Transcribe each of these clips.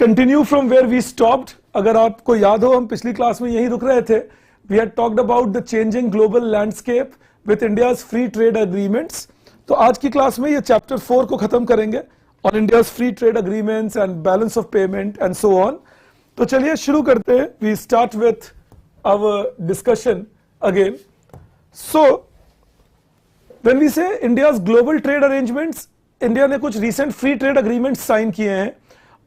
Continue from where we stopped. अगर आपको याद हो हम पिछली क्लास में यही रुक रहे थे. We had talked about the changing global landscape with India's free trade agreements. तो आज की क्लास में ये चैप्टर 4 को खत्म करेंगे on India's free trade agreements and balance of payment and so on. तो चलिए शुरू करते हैं. We start with our discussion again. So when we say India's global trade arrangements, India ने कुछ recent free trade agreements sign किए हैं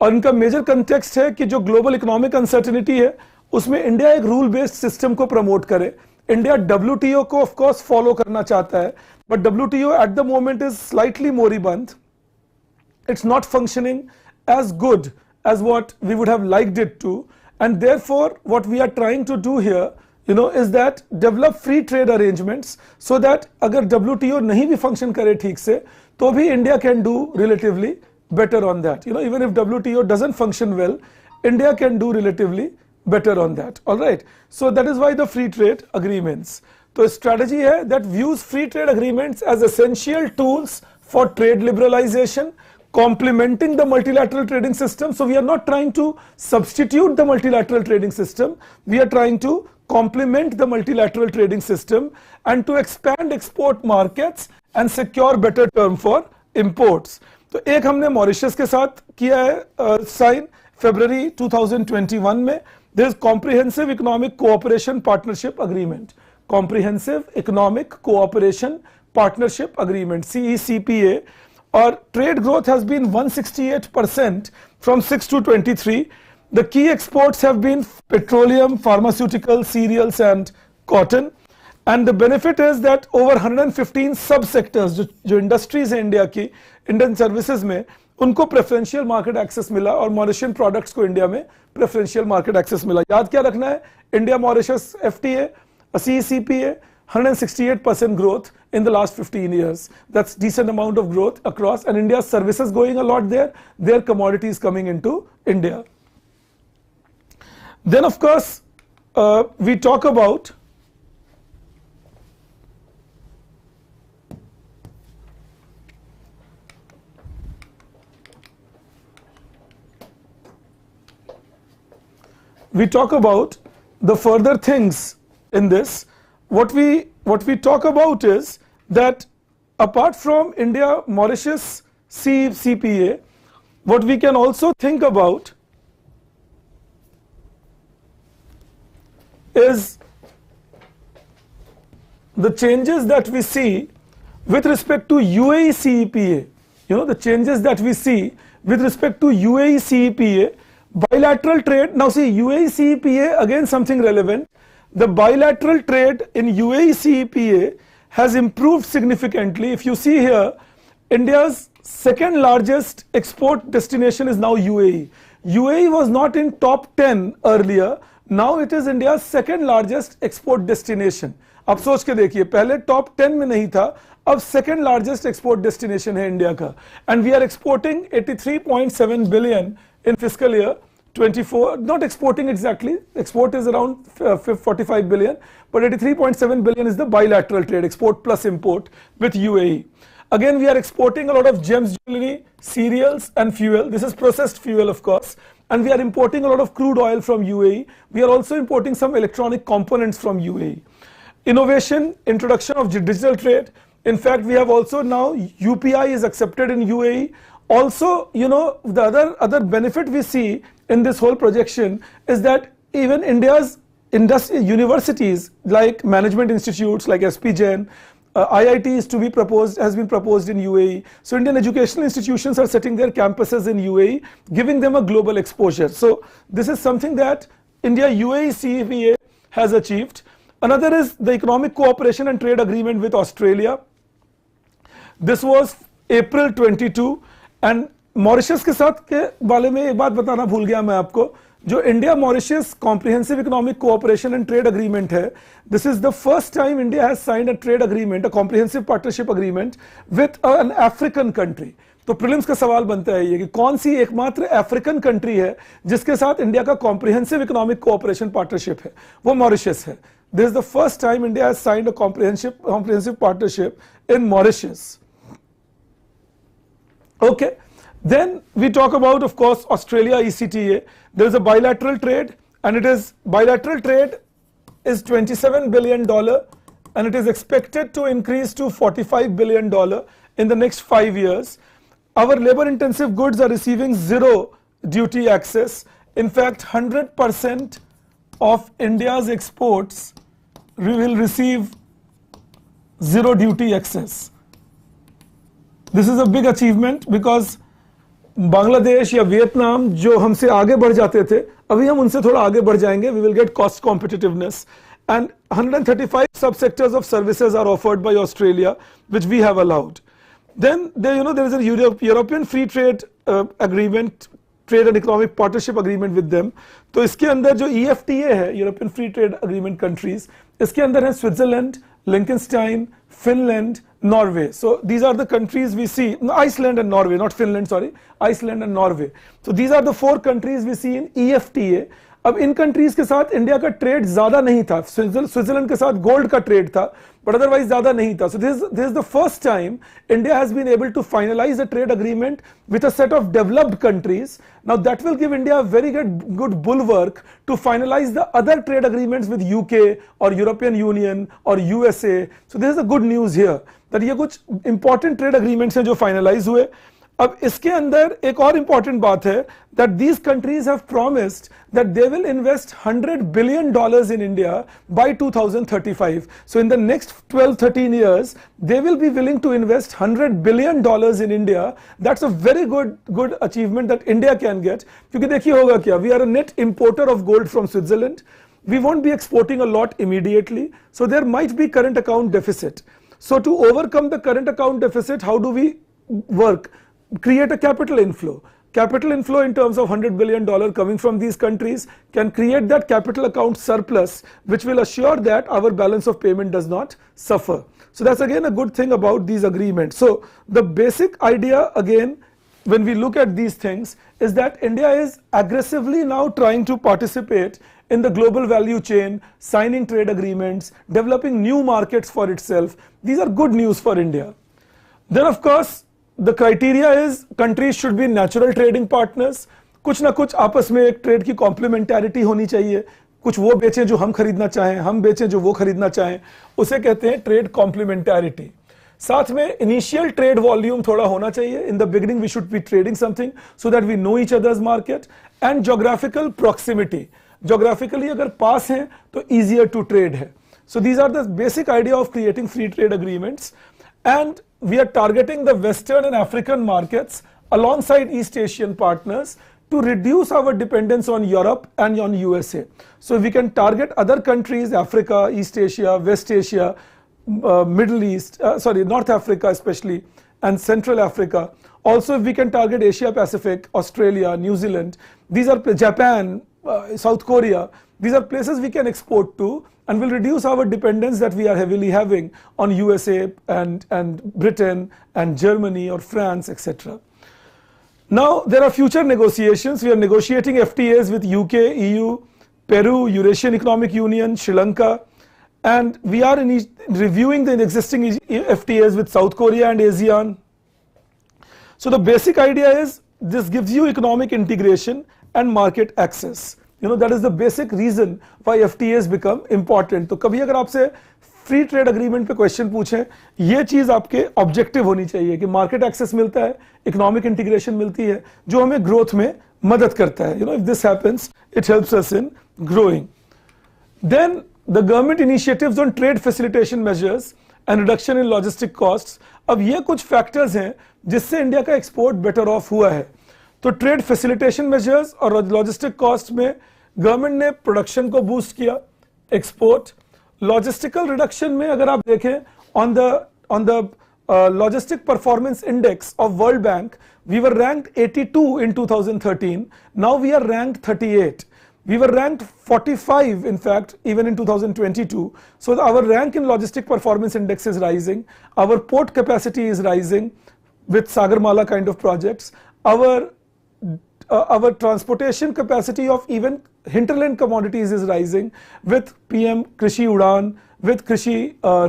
और इनका मेजर कंटेक्स्ट है कि जो ग्लोबल इकोनॉमिक अनसर्टेनिटी है उसमें इंडिया एक रूल बेस्ड सिस्टम को प्रमोट करे. इंडिया WTO को ऑफ कोर्स फॉलो करना चाहता है, but WTO at the moment is slightly moribund. It's not functioning as good as what we would have liked it to, and therefore what we are trying to do here, is that develop free trade arrangements so that अगर WTO नहीं भी function करे ठीक से तो भी India can do relatively better on that. Even if WTO doesn't function well, India can do relatively better on that. All right. So that is why the free trade agreements. तो strategy है that views free trade agreements as essential tools for trade liberalization, complementing the multilateral trading system. So we are not trying to substitute the multilateral trading system. We are trying to complement the multilateral trading system and to expand export markets and secure better term for imports. तो एक हमने Mauritius के साथ किया है sign फरवरी 2021 में. There is comprehensive economic cooperation partnership agreement. Comprehensive economic cooperation partnership agreement, CECPA. Our trade growth has been 168% from 6 to 23. The key exports have been petroleum, pharmaceutical, cereals and cotton. And the benefit is that over 115 subsectors जो industries हैं India की, Indian services में, उनको preferential market access मिला और Mauritian products को India में preferential market access मिला. याद क्या रखना है? India Mauritius FTA, CECPA, 168% growth in the last 15 years. That's decent amount of growth across, and India's services going a lot there, their commodities coming into India. Then of course we talk about the further things in this. What we talk about is that apart from India Mauritius CPA, what we can also think about is the changes that we see with respect to UAE CEPA. The changes that we see with respect to UAE CEPA, bilateral trade. Now see, UAE CEPA, again something relevant. The bilateral trade in UAE CEPA has improved significantly. If you see here, India's second largest export destination is now UAE. UAE was not in top 10 earlier. Now it is India's second largest export destination. अब सोच के देखिए, पहले top 10 में नहीं था, अब second largest export destination है इंडिया का. And we are exporting 83.7 billion in fiscal year 24, not exporting exactly, export is around 45 billion, but 83.7 billion is the bilateral trade, export plus import with UAE. Again, we are exporting a lot of gems, jewelry, cereals and fuel. This is processed fuel of course. And we are importing a lot of crude oil from UAE. We are also importing some electronic components from UAE. Innovation, introduction of digital trade. In fact, we have also now UPI is accepted in UAE. Also, the other benefit we see in this whole projection is that even India's universities like management institutes like SP Jain, IIT is to be proposed, has been proposed in UAE. So Indian educational institutions are setting their campuses in UAE, giving them a global exposure. So this is something that India UAE CEPA has achieved. Another is the economic cooperation and trade agreement with Australia. This was April 22. And Mauritius के साथ के बारे में एक बात बताना भूल गया मैं आपको. जो India Mauritius comprehensive economic cooperation and trade agreement है, this is the first time India has signed a trade agreement, a comprehensive partnership agreement with an African country. तो प्रीलिम्स का सवाल बनता है ये कि कौन सी एकमात्र अफ्रीकन कंट्री है जिसके साथ इंडिया का कॉम्प्रिहेंसिव इकोनॉमिक कोऑपरेशन पार्टनरशिप है? वो मॉरिशस है. This is the first time India has signed a comprehensive partnership in Mauritius. Okay, Then we talk about, of course, Australia ECTA. There is a bilateral trade, and bilateral trade is $27 billion, and it is expected to increase to $45 billion in the next 5 years. Our labor-intensive goods are receiving zero duty access. In fact, 100% of India's exports will receive zero duty access. This is a big achievement because Bangladesh या Vietnam जो हमसे आगे बढ़ जाते थे, अभी हम उनसे थोड़ा आगे बढ़ जाएंगे. We will get cost competitiveness, and 135 subsectors of services are offered by Australia, which we have allowed. Then there is a European Free Trade Agreement, Trade and Economic Partnership Agreement with them. तो इसके अंदर जो EFTA है, European Free Trade Agreement countries, इसके अंदर है Switzerland, Liechtenstein, Finland, Norway. So these are the countries we see. Iceland and Norway, not Finland, sorry. Iceland and Norway. So these are the 4 countries we see in EFTA. अब इन countries के साथ India का trade ज्यादा नहीं था. Switzerland के साथ gold का ट्रेड था, बट अदरवाइज ज्यादा नहीं था. So this is the first time India has been able to finalise a trade agreement with a set of developed countries. Now that will give India very good bulwark to finalise the other trade agreements with UK और European Union और USA. So this is a good news here that ये कुछ important trade agreements हैं जो finalise हुए. अब इसके अंदर एक और इंपॉर्टेंट बात है that these countries have promised that they will invest $100 billion in India by 2035. So in the next 12-13 years, they will be willing to invest $100 billion in India. That's a very good achievement that India can get. क्योंकि देखिए होगा क्या, we are a net importer of gold from Switzerland. We won't be exporting a lot immediately. So there might be current account deficit. So to overcome the current account deficit, how do we work? Create a capital inflow. Capital inflow in terms of $100 billion coming from these countries can create that capital account surplus, which will assure that our balance of payment does not suffer. So that's again a good thing about these agreements. So the basic idea again, when we look at these things, is that India is aggressively now trying to participate in the global value chain, signing trade agreements, developing new markets for itself. These are good news for India. Then of course, the criteria is countries should be natural trading partners. कुछ ना कुछ आपस में एक trade की कॉम्प्लीमेंटैरिटी होनी चाहिए. कुछ वो बेचें जो हम खरीदना चाहें, हम बेचें जो वो खरीदना चाहें, उसे कहते हैं ट्रेड कॉम्प्लीमेंटैरिटी. साथ में इनिशियल ट्रेड वॉल्यूम थोड़ा होना चाहिए. In the beginning we should be trading something so that we know each others market. And geographical proximity, geographically अगर पास हैं तो ईजियर टू ट्रेड है. So these are the basic idea of creating free trade agreements. And we are targeting the Western and African markets alongside East Asian partners to reduce our dependence on Europe and on USA. So we can target other countries, Africa, East Asia, West Asia, Middle East, North Africa especially, and Central Africa. Also, we can target Asia Pacific, Australia, New Zealand. These are Japan, South Korea. These are places we can export to and will reduce our dependence that we are heavily having on USA and Britain and Germany or France, etc. Now there are future negotiations. We are negotiating FTAs with UK, EU, Peru, Eurasian Economic Union, Sri Lanka, and we are reviewing the existing FTAs with South Korea and ASEAN. So the basic idea is this gives you economic integration and market access. That is the basic reason why FTAs become important. तो कभी अगर आपसे free trade agreement पे question पूछें, ये चीज आपके objective होनी चाहिए कि मार्केट एक्सेस मिलता है, इकोनॉमिक इंटीग्रेशन मिलती है, जो हमें ग्रोथ में मदद करता है. If this happens, it helps us in growing. Then the government initiatives on trade facilitation measures and reduction in logistic costs. अब ये कुछ फैक्टर्स हैं जिससे इंडिया का एक्सपोर्ट बेटर ऑफ हुआ है. तो ट्रेड फैसिलिटेशन मेजर्स और लॉजिस्टिक कॉस्ट में गवर्नमेंट ने प्रोडक्शन को बूस्ट किया, एक्सपोर्ट. लॉजिस्टिकल रिडक्शन में अगर आप देखें on the logistic performance index of world bank, we were ranked 82 in 2013. Now we are ranked 38. We were ranked 45 in fact even in 2022. So our rank in logistic performance index is rising. Our port capacity is rising with Sagarmala kind of projects. Our transportation capacity of even hinterland commodities is rising with PM Krishi Udan, with Krishi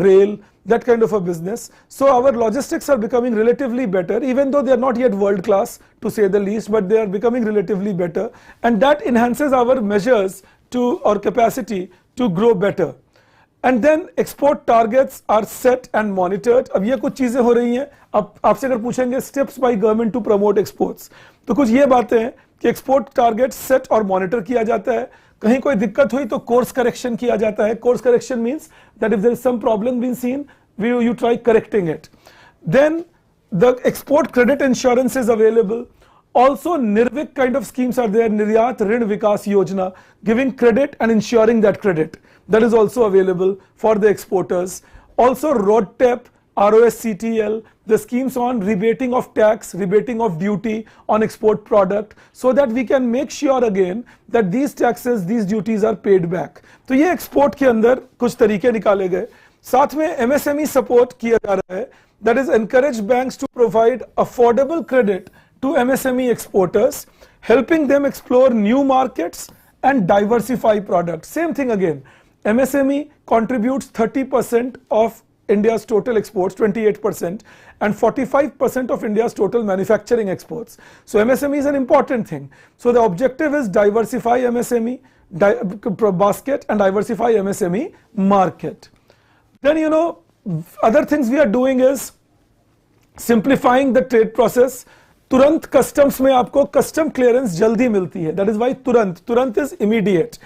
Rail, that kind of a business. So our logistics are becoming relatively better, even though they are not yet world class to say the least, but they are becoming relatively better, and that enhances our measures to or capacity to grow better. And then export targets are set and monitored. अब ये कुछ चीजें हो रही हैं. अब आपसे अगर पूछेंगे steps by government to promote exports, तो कुछ ये बातें हैं कि export targets set और monitor किया जाता है. कहीं कोई दिक्कत हुई तो course correction किया जाता है. Course correction means that if there is some problem being seen, you try correcting it. Then the export credit insurance is available. Also, Nirvik kind of schemes are there, Niryat Rin Vikas Yojana, giving credit and ensuring that credit. That is also available for the exporters. Also, RODTEP, ROSCTL, the schemes on rebating of tax, rebating of duty on export product, so that we can make sure again that these taxes, these duties are paid back. तो ये export के अंदर कुछ तरीके निकाले गए. साथ में MSME support किया जा रहा है. That is encourage banks to provide affordable credit to MSME exporters, helping them explore new markets and diversify products. Same thing again. MSME contributes 30% of India's total exports, 28%, and 45% of India's total manufacturing exports. So MSME is an important thing. So the objective is diversify MSME basket and diversify MSME market. Then, you know, other things we are doing is simplifying the trade process. तुरंत customs में आपको custom clearance जल्दी मिलती है. That is why तुरंत is immediate.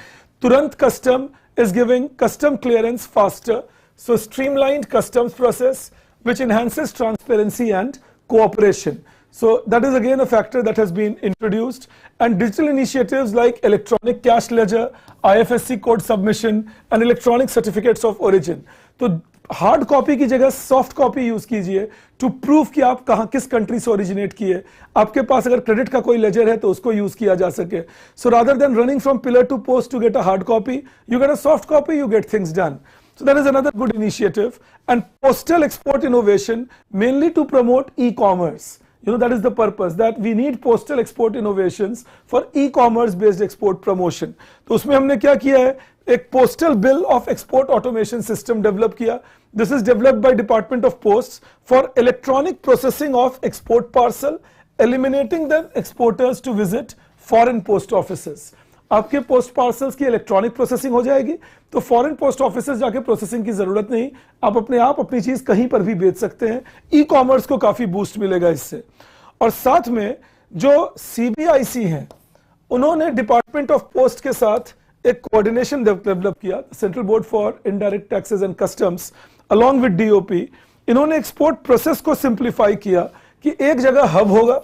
तुरंत custom is giving custom clearance faster. So streamlined customs process which enhances transparency and cooperation. So that is again a factor that has been introduced, and digital initiatives like electronic cash ledger, IFSC code submission and electronic certificates of origin. तो hard copy की जगह soft copy use कीजिए to prove कि आप कहां किस country से originate किए. आपके पास अगर क्रेडिट का कोई लेजर है तो उसको यूज किया जा सके. So rather than running from pillar to post to get a hard copy, you get a soft copy, you get things done. So that is another good initiative. And postal export innovation mainly to promote e-commerce. You know, that is the purpose, that we need postal export innovations for e-commerce based export promotion. तो उसमें हमने क्या किया है, एक postal bill of export automation system develop किया. This is developed by Department of Posts for electronic processing of export parcel, eliminating the exporters to visit foreign post offices. आपके post parcels की इलेक्ट्रॉनिक प्रोसेसिंग हो जाएगी, तो foreign post offices जाके processing की जरूरत नहीं, आप अपनी चीज कहीं पर भी बेच सकते हैं. ई कॉमर्स को काफी बूस्ट मिलेगा इससे. और साथ में जो सीबीआईसी हैं, उन्होंने डिपार्टमेंट ऑफ पोस्ट के साथ एक कोऑर्डिनेशन डेवलप किया, central board for indirect taxes and customs along with DOP. इन्होंने एक्सपोर्ट प्रोसेस को सिंप्लीफाई किया कि एक जगह हब होगा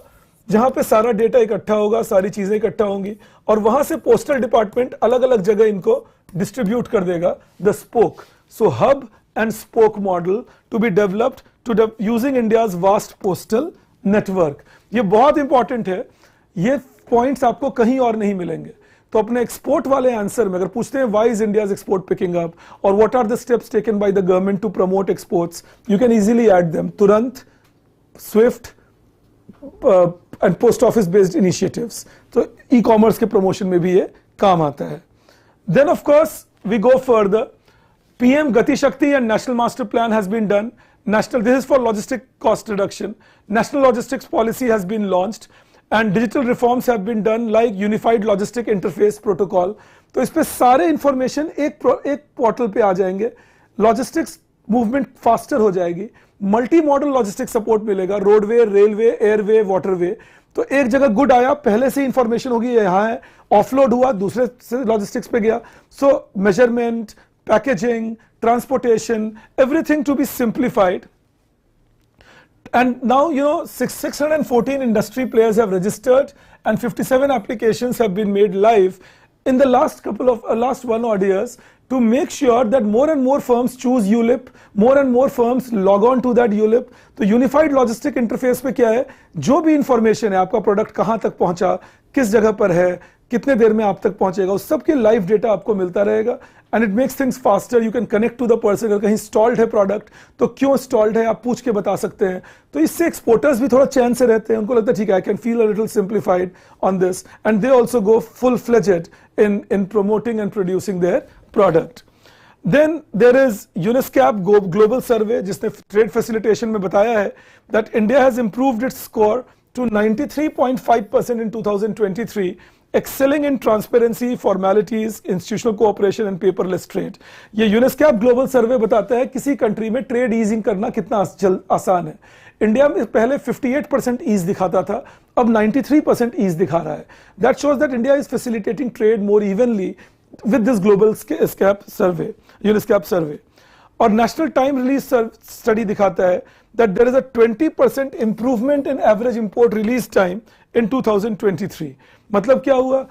जहां पे सारा डेटा इकट्ठा होगा, सारी चीजें इकट्ठा होंगी, और वहां से पोस्टल डिपार्टमेंट अलग अलग जगह इनको डिस्ट्रीब्यूट कर देगा. The spoke, so hub and spoke model to be developed to using India's vast postal network. ये बहुत इंपॉर्टेंट है. ये पॉइंट्स आपको कहीं और नहीं मिलेंगे. तो अपने एक्सपोर्ट वाले आंसर में अगर पूछते हैं why is India's export picking up और what are the steps taken by the government to promote exports, you can easily add them. तुरंत, swift and post office based initiatives. So e-commerce के promotion में भी ये काम आता है. Then of course we go further. PM Gati Shakti and National Master Plan has been done. This is for logistic cost reduction. National logistics policy has been launched and digital reforms have been done like Unified Logistic Interface Protocol. तो इस पे सारे information एक portal पे आ जाएंगे. Logistics movement faster हो जाएगी. Multi modal logistic support मिलेगा, रोडवे, रेलवे, एयरवे, वाटरवे. तो एक जगह गुड आया, पहले से इंफॉर्मेशन होगी यहाँ है, ऑफलोड हुआ, दूसरे से लॉजिस्टिक्स पे गया. So measurement, packaging, transportation, everything to be simplified. And now, you know, 614 industry players have registered and 57 applications have been made live in the last one odd years, to make sure that more and more firms choose ULIP, more and more firms log on to that ULIP. तो unified logistic interface पे क्या है, जो भी information है, आपका product कहां तक पहुंचा, किस जगह पर है, कितने देर में आप तक पहुंचेगा, उस सब के लाइव डेटा आपको मिलता रहेगा. And it makes things faster. You can connect to the person. अगर कहीं स्टॉल्ड है प्रोडक्ट तो क्यों स्टॉल्ड है आप पूछ के बता सकते हैं. तो इससे एक्सपोर्टर्स भी थोड़ा चैन से रहते हैं, उनको लगता है ठीक है, I can feel a little simplified on this, and they also go full fledged in promoting and producing their product. Then there is UNESCAP global survey जिसने trade facilitation में बताया है that India has improved its score to 93.5% in 2023, excelling in transparency, formalities, institutional cooperation and paperless trade. ये UNESCAP global survey बताता है किसी country में trade easing करना कितना आसान है. इंडिया में पहले 58% ईज दिखाता था, अब 93% ईज दिखा रहा है. That shows that India is facilitating trade more evenly with this global UNESCAP survey. और नेशनल टाइम रिलीज स्टडी दिखाता है that there is a 20% improvement in average import release time in 2023. मतलब क्या हुआ?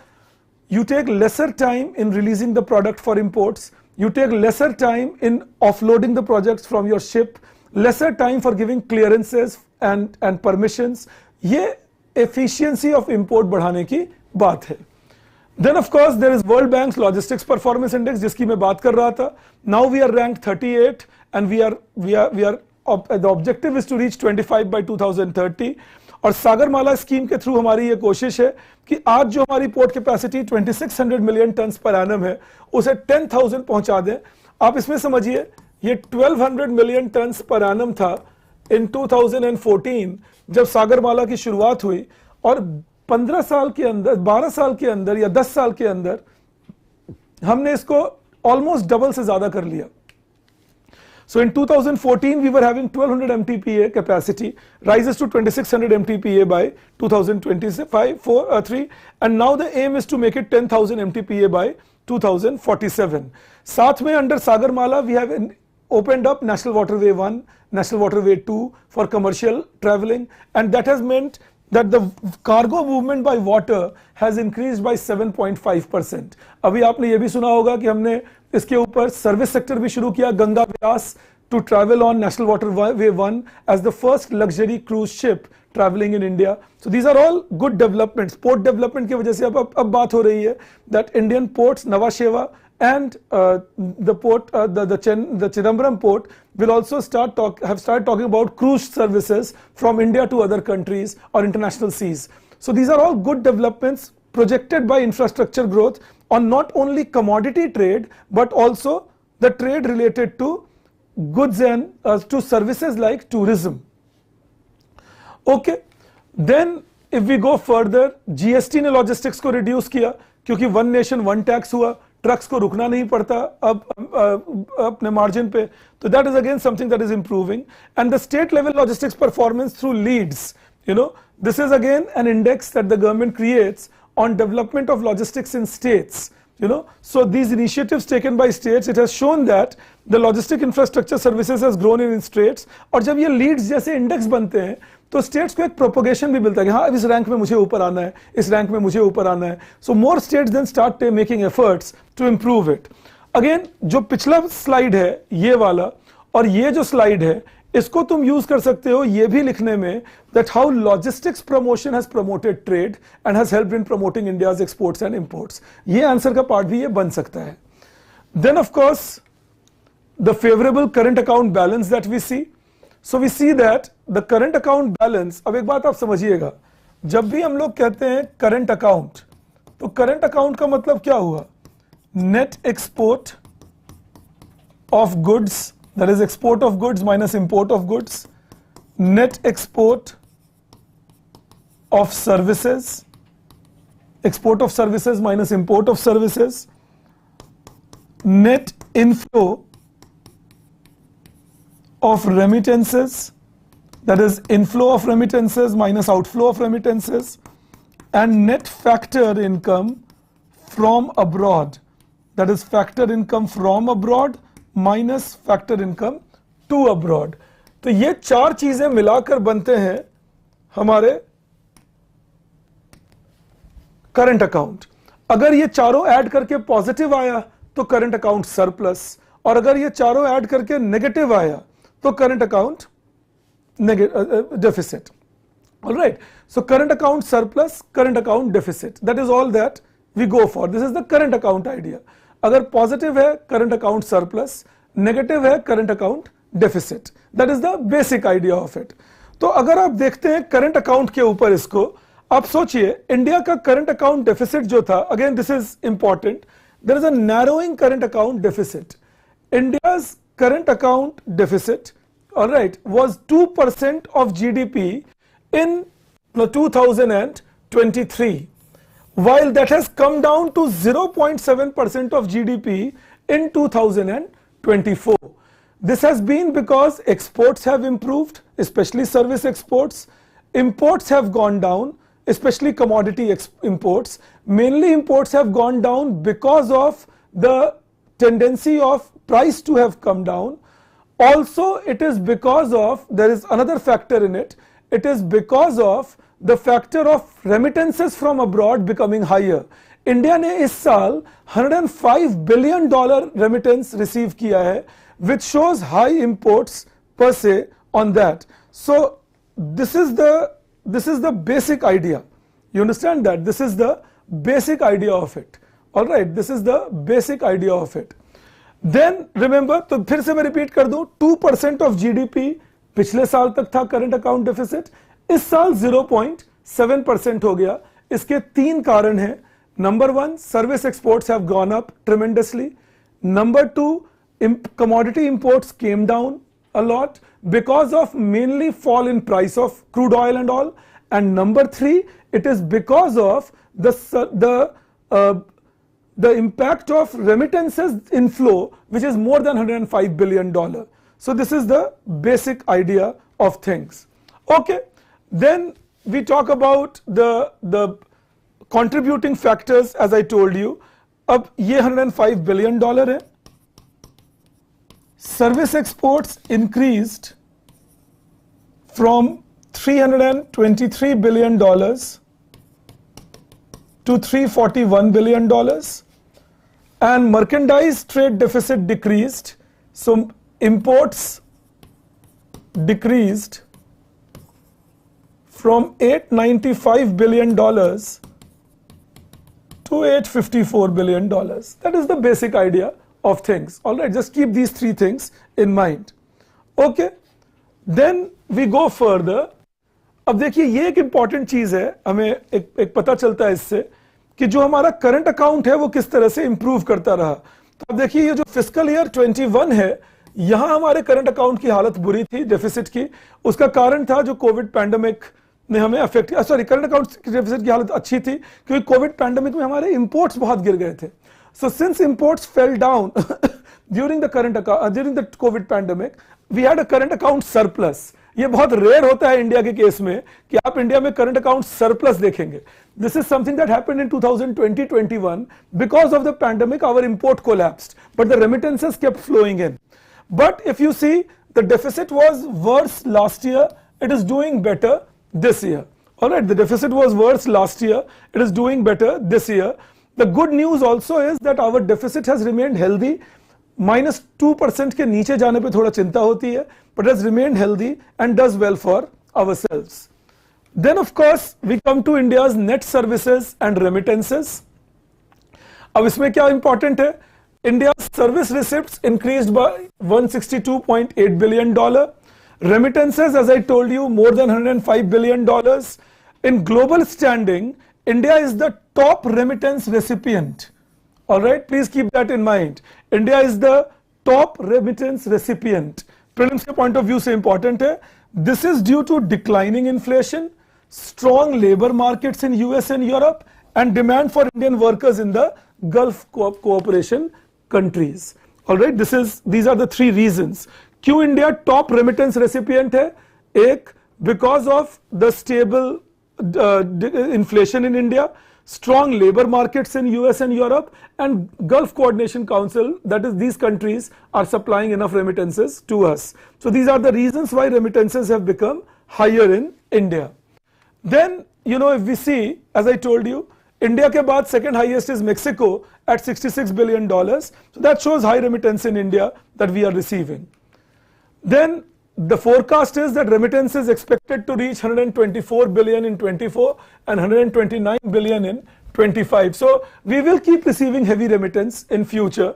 You take lesser time in releasing the product for imports, you take lesser time in offloading the projects from your ship, lesser time for giving clearances and permissions. ये efficiency of import बढ़ाने की बात है. Then of course there is World Bank's Logistics Performance Index जिसकी मैं बात कर रहा था. Now we are ranked 38 and we are the objective is to reach 25 by 2030. और सागरमाला स्कीम के थ्रू हमारी ये कोशिश है कि आज जो हमारी port capacity 2600 million turns per annum है उसे 10,000 पहुंचा दें. आप इसमें समझिए ये 1200 मिलियन टन्स पर एनम था इन 2014 जब सागरमाला की शुरुआत हुई, और 15 साल के अंदर, 12 साल के अंदर या 10 साल के अंदर हमने इसको ऑलमोस्ट डबल से ज्यादा कर लिया. So in 2014 we were having 1200 MTPA capacity, rises to 2600 MTPA by 2025-3, and now the aim is to make it 10,000 MTPA by 2047. साथ में under Sagarmala we have opened up National Waterway 1, National Waterway 2 for commercial traveling, and that has meant that the cargo movement by water has increased by 7.5%. अभी आपने ये भी सुना होगा कि हमने इसके ऊपर सर्विस सेक्टर भी शुरू किया, गंगा व्यास, to travel on National Waterway 1 as the first luxury cruise ship traveling in India. So these are all good developments. Port development की वजह से अब बात हो रही है that Indian ports, Nhava Sheva and the port, the Chidambaram port will also have started talking about cruise services from India to other countries or international seas. So these are all good developments projected by infrastructure growth on not only commodity trade but also the trade related to goods and to services like tourism. Okay, then if we go further, GST ने logistics को reduce किया क्योंकि one nation one tax हुआ, trucks को रुकना नहीं पड़ता अब अपने मार्जिन पे, तो that is again something that is improving. And the state level logistics performance through leads, you know, this is again an index that the government creates on development of logistics in states, you know. So these initiatives taken by states, it has shown that the logistic infrastructure services has grown in states. और जब ये leads जैसे index बनते हैं तो states को एक propagation भी मिलता है कि हाँ इस रैंक में मुझे ऊपर आना है, इस रैंक में मुझे ऊपर आना है. So more states then start making efforts to improve it. Again जो पिछला स्लाइड है ये वाला और ये जो स्लाइड है इसको तुम यूज कर सकते हो ये भी लिखने में that how logistics promotion has promoted trade and has helped in promoting India's exports and imports. ये आंसर का पार्ट भी ये बन सकता है. Then of course the favourable current account balance that we see. So we see that the current account balance, अब एक बात आप समझिएगा, जब भी हम लोग कहते हैं current account, तो current account का मतलब क्या हुआ? Net export of goods, that is export of goods minus import of goods, net export of services, export of services minus import of services, net inflow of remittances, that is inflow of remittances minus outflow of remittances, and net factor income from abroad, that is factor income from abroad minus factor income to abroad. तो ये चार चीजें मिलाकर बनते हैं हमारे current account. अगर ये चारों ऐड करके पॉजिटिव आया तो करंट अकाउंट सरप्लस, और अगर ये चारों ऐड करके नेगेटिव आया तो current account deficit. All right, so current account surplus, current account deficit, that is all that we go for. This is the current account idea. अगर positive है current account surplus, negative है current account deficit, that is the basic idea of it. तो अगर आप देखते हैं current account के ऊपर इसको, आप सोचिए इंडिया का current account deficit जो था, again this is important, there is a narrowing current account deficit. India's current account deficit, all right, was 2% of GDP in 2023, while that has come down to 0.7% of GDP in 2024. This has been because exports have improved, especially service exports. Imports have gone down, especially commodity imports. Mainly imports have gone down because of the tendency of price to have come down. Also, it is because of, there is another factor in it, it is because of the factor of remittances from abroad becoming higher. India ने इस साल $105 billion remittance receive किया है, which shows high imports per se on that. So this is the basic idea. You understand that? This is the basic idea of it. All right, this is the basic idea of it. Then remember, तो फिर से मैं repeat कर दूं, 2% of GDP पिछले साल तक था करंट अकाउंट डेफिसिट, इस साल 0.7% हो गया. इसके तीन कारण हैं. Number one, service exports have gone up tremendously. Number two, commodity imports came down a lot because of mainly fall in price of crude oil and all. And number three, it is because of the impact of remittances inflow, which is more than $105 billion. So this is the basic idea of things. Okay, then we talk about the contributing factors, as I told you. अब ये $105 billion है. Service exports increased from $323 billion to $341 billion, and merchandise trade deficit decreased. So imports decreased from $895 billion to $854 billion. That is the basic idea of things. All right, just keep these three things in mind. Okay, then we go further. अब देखिए, ये एक important चीज है, हमें एक पता चलता है इससे कि जो हमारा करंट अकाउंट है वो किस तरह से इंप्रूव करता रहा. तो अब देखिए, ये जो फिस्कल ईयर 21 है, यहां हमारे करंट अकाउंट की हालत बुरी थी डेफिसिट की. उसका कारण था जो कोविड पैंडेमिक ने हमें अफेक्ट किया. सॉरी, करंट अकाउंट की डेफिसिट की हालत अच्छी थी क्योंकि कोविड पैंडेमिक में हमारे इंपोर्ट्स बहुत गिर गए थे. So since imports fell down during the covid pandemic, we had a current account surplus. ये बहुत रेयर होता है इंडिया के केस में कि आप इंडिया में करंट अकाउंट सरप्लस देखेंगे. This is something that happened in 2020-21 because of the pandemic. Our import collapsed but the remittances kept flowing in. But if you see, the deficit was worse last year, it is doing better this year. All right, the deficit was worse last year, it is doing better this year. The good news also is that our deficit has remained healthy. -2% के नीचे जाने पे थोड़ा चिंता होती है, but has remained healthy and does well for ourselves. Then of course we come to India's net services and remittances. अब इसमें क्या important है? India's service receipts increased by $162.8 billion. Remittances, as I told you, more than $105 billion. In global standing, India is the top remittance recipient. All right, please keep that in mind. India is the top remittance recipient. Prelims के point of view से important है. This is due to declining inflation, strong labor markets in US and Europe, and demand for Indian workers in the Gulf cooperation countries. All right, these are the three reasons. क्यों India top remittance recipient है? एक, because of the stable inflation in India, strong labor markets in US and Europe, and Gulf Coordination Council, that is, these countries are supplying enough remittances to us. So these are the reasons why remittances have become higher in India. Then, you know, if we see, as I told you, India के बाद second highest is Mexico at $66 billion. So that shows high remittance in India that we are receiving. Then the forecast is that remittance is expected to reach 124 billion in 24 and 129 billion in 25. So we will keep receiving heavy remittance in future.